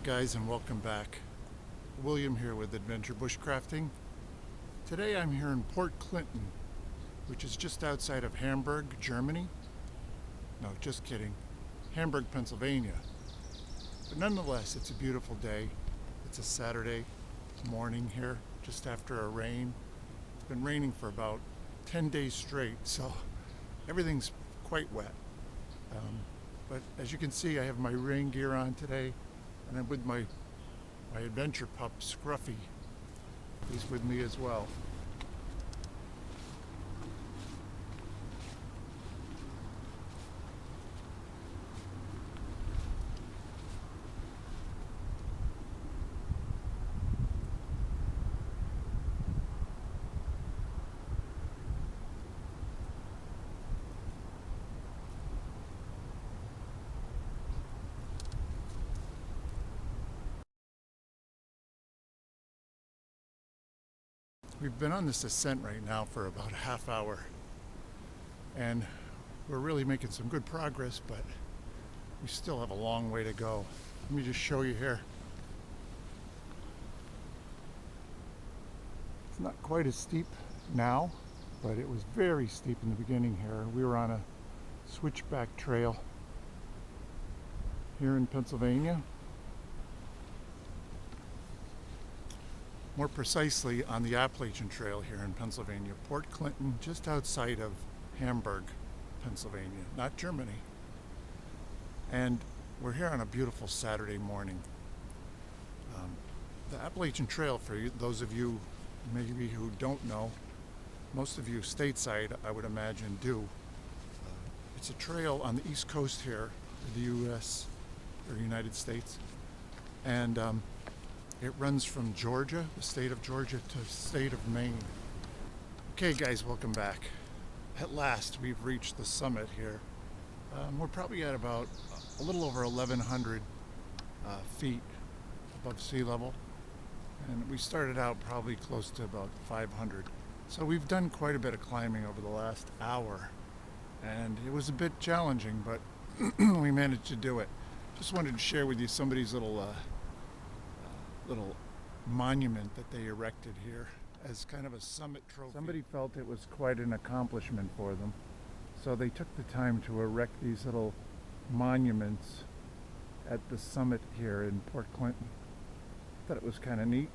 Guys, and welcome back. William here with Adventure Bushcrafting. Today I'm here in Port Clinton, which is just outside of Hamburg, Germany. No, just kidding. Hamburg, Pennsylvania. But nonetheless, it's a beautiful day. It's a Saturday morning here, just after a rain. It's been raining for about 10 days straight, so everything's quite wet. But as you can see, I have my rain gear on today, and I'm with my adventure pup, Scruffy. He's with me as well. We've been on this ascent right now for about a half hour, and we're really making some good progress, but we still have a long way to go. Let me just show you here. It's not quite as steep now, but it was very steep in the beginning here. We were on a switchback trail here in Pennsylvania. More precisely on the Appalachian Trail here in Pennsylvania, Port Clinton, just outside of Hamburg, Pennsylvania, not Germany. And we're here on a beautiful Saturday morning. The Appalachian Trail, for those of you maybe who don't know, most of you stateside, I would imagine, do. It's a trail on the East Coast here of the U.S. or United States. And it runs from Georgia, the state of Georgia, to the state of Maine. Okay guys, welcome back. At last, we've reached the summit here. We're probably at about a little over 1,100 feet above sea level. And we started out probably close to about 500. So we've done quite a bit of climbing over the last hour. And it was a bit challenging, but we managed to do it. Just wanted to share with you somebody's little monument that they erected here as kind of a summit trophy. Somebody felt it was quite an accomplishment for them, so they took the time to erect these little monuments at the summit here in Port Clinton. Thought it was kind of neat.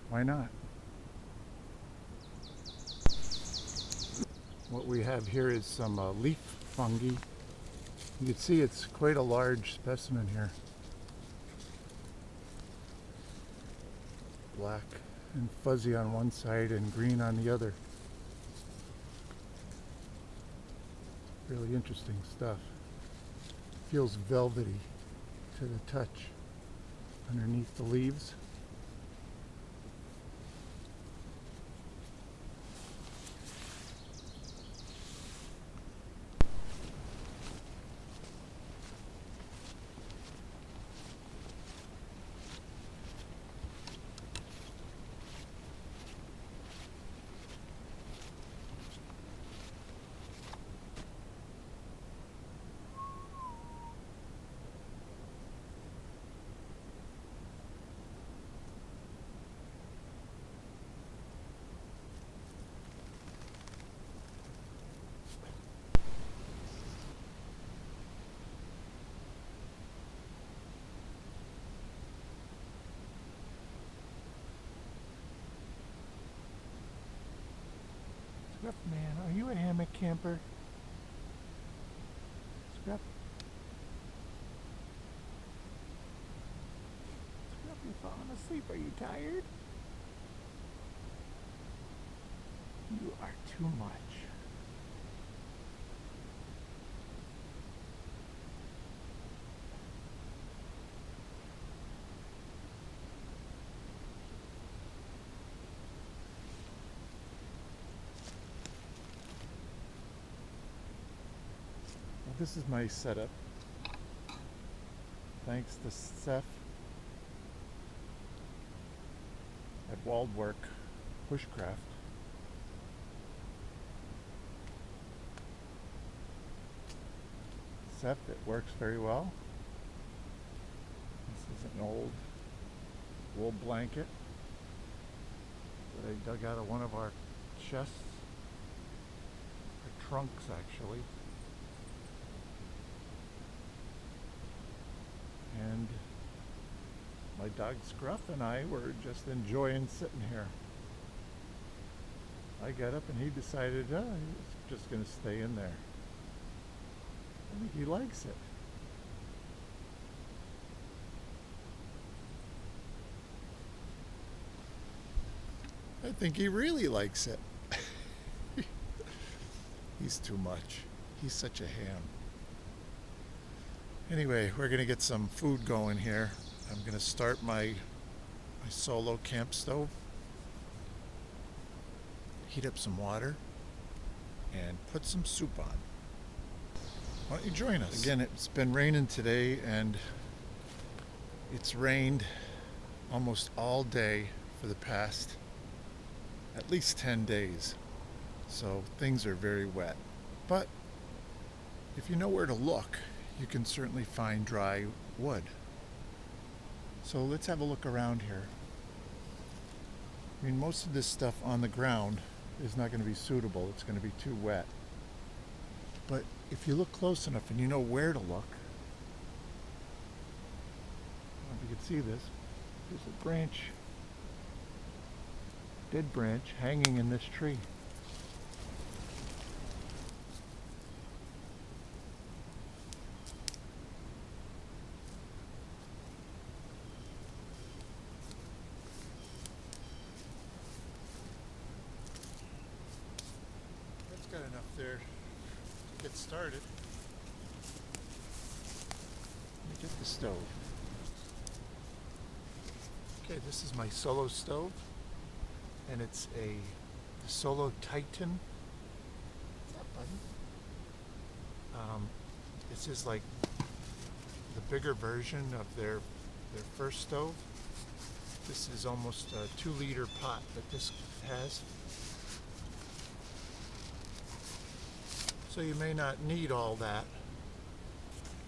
Why not? What we have here is some leaf fungi. You can see it's quite a large specimen here. Black and fuzzy on one side and green on the other. Really interesting stuff. Feels velvety to the touch underneath the leaves. Scruff man, are you a hammock camper? Scruff? Scruff, you falling asleep? Are you tired? You are too much. This is my setup. Thanks to Seth at Waldwork Bushcraft. Seth, it works very well. This is an old wool blanket that I dug out of one of our chests, or trunks actually. And my dog Scruff and I were just enjoying sitting here. I got up and he decided he's just going to stay in there. I think he likes it. I think he really likes it. He's too much. He's such a ham. Anyway, we're going to get some food going here. I'm going to start my solo camp stove. Heat up some water and put some soup on. Why don't you join us? Again, it's been raining today, and it's rained almost all day for the past at least 10 days. So things are very wet. But if you know where to look, you can certainly find dry wood. So let's have a look around here. I mean, most of this stuff on the ground is not going to be suitable. It's going to be too wet. But if you look close enough and you know where to look, I don't know if you can see this. There's a branch, dead branch, hanging in this tree. That's got enough there to get started. Let me get the stove. Okay, this is my Solo stove, and it's a Solo Titan. What's up, buddy? This is like the bigger version of their first stove. This is almost a 2-liter pot that this has. So you may not need all that,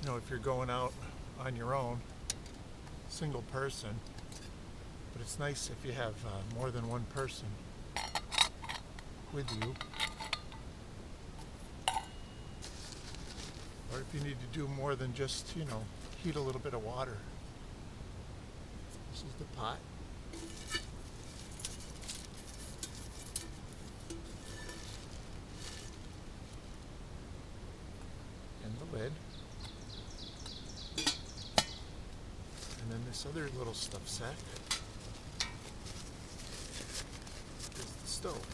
you know, if you're going out on your own, single person. But it's nice if you have more than one person with you. Or if you need to do more than just, you know, heat a little bit of water. This is the pot. And the lid. And then this other little stuff sack is the stove.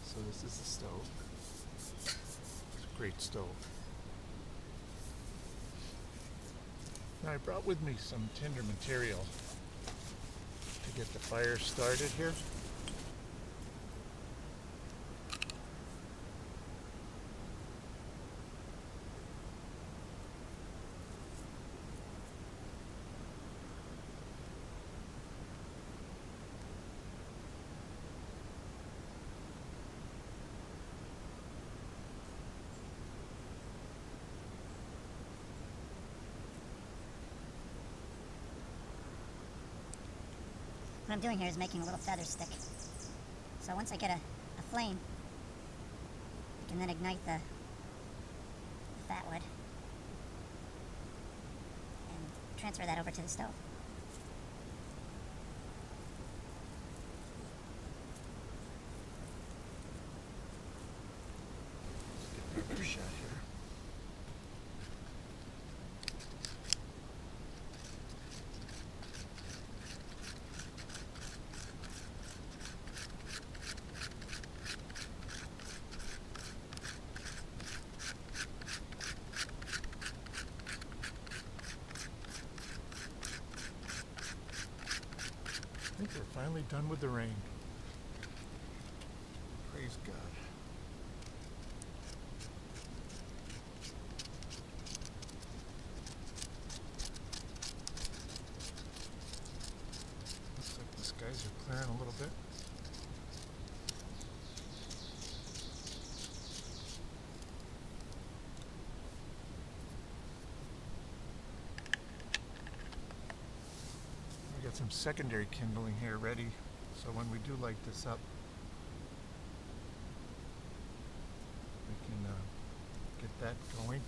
So this is the stove. It's a great stove. Now I brought with me some tinder material to get the fire started here. What I'm doing here is making a little feather stick. So once I get a flame, I can then ignite the fat wood and transfer that over to the stove. Get another shot here. I think we're finally done with the rain. Praise God. burn a little bit. We got some secondary kindling here ready, so when we do light this up, we can get that going.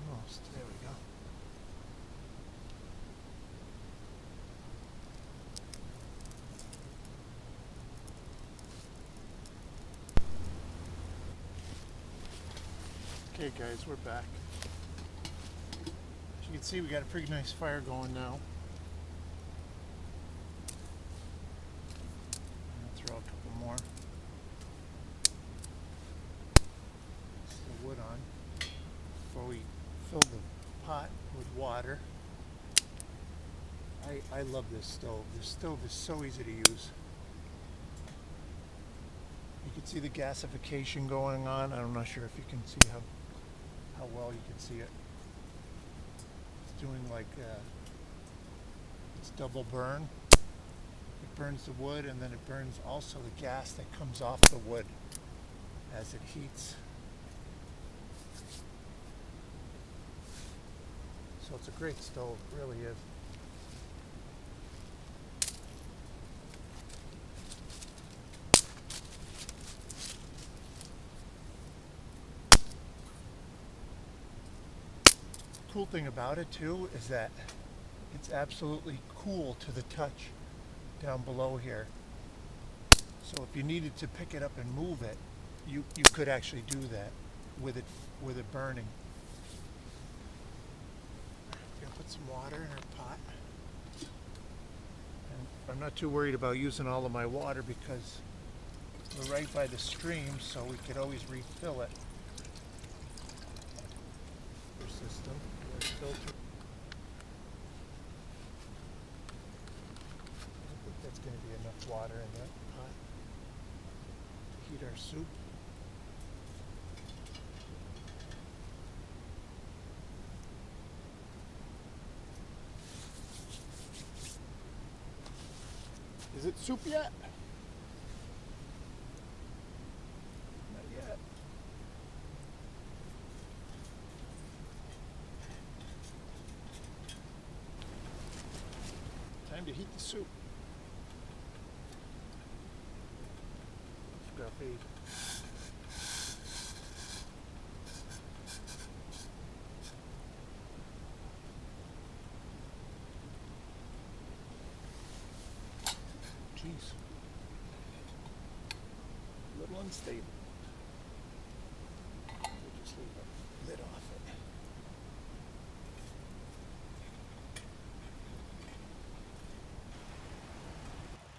Almost, there we go. Okay guys, we're back. As you can see, we got a pretty nice fire going now. I'll throw a couple more. Put the wood on before we fill the pot with water. I love this stove. This stove is so easy to use. You can see the gasification going on. I'm not sure if you can see how well you can see it. It's doing like it's double burn. It burns the wood, and then it burns also the gas that comes off the wood as it heats. So it's a great stove, it really is. Cool thing about it too is that it's absolutely cool to the touch down below here. So if you needed to pick it up and move it, you could actually do that with it burning. I'm gonna put some water in our pot. And I'm not too worried about using all of my water because we're right by the stream, so we could always refill it. System. Filter. I think that's going to be enough water in that pot to heat our soup. Is it soup yet? Not yet. Time to heat the soup. Scruffy. Jeez. A little unstable. We'll just leave the lid off it.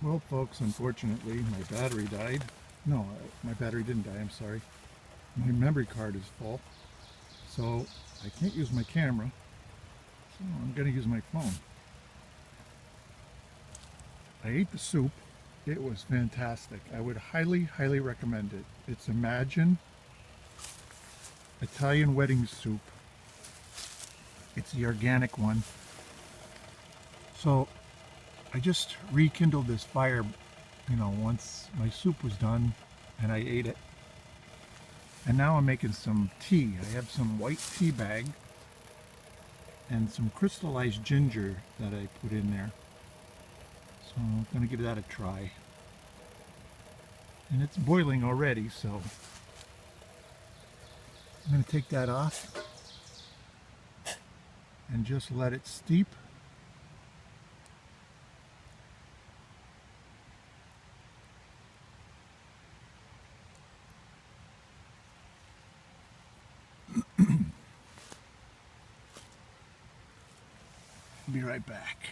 Well, folks, unfortunately, my battery died. No, my battery didn't die, I'm sorry. My memory card is full, so I can't use my camera, so I'm going to use my phone. I ate the soup. It was fantastic. I would highly, highly recommend it. It's Imagine Italian wedding soup. It's the organic one. So I just rekindled this fire, once my soup was done and I ate it. And now I'm making some tea. I have some white tea bag and some crystallized ginger that I put in there. So I'm going to give that a try. And it's boiling already, so I'm going to take that off and just let it steep. Be right back.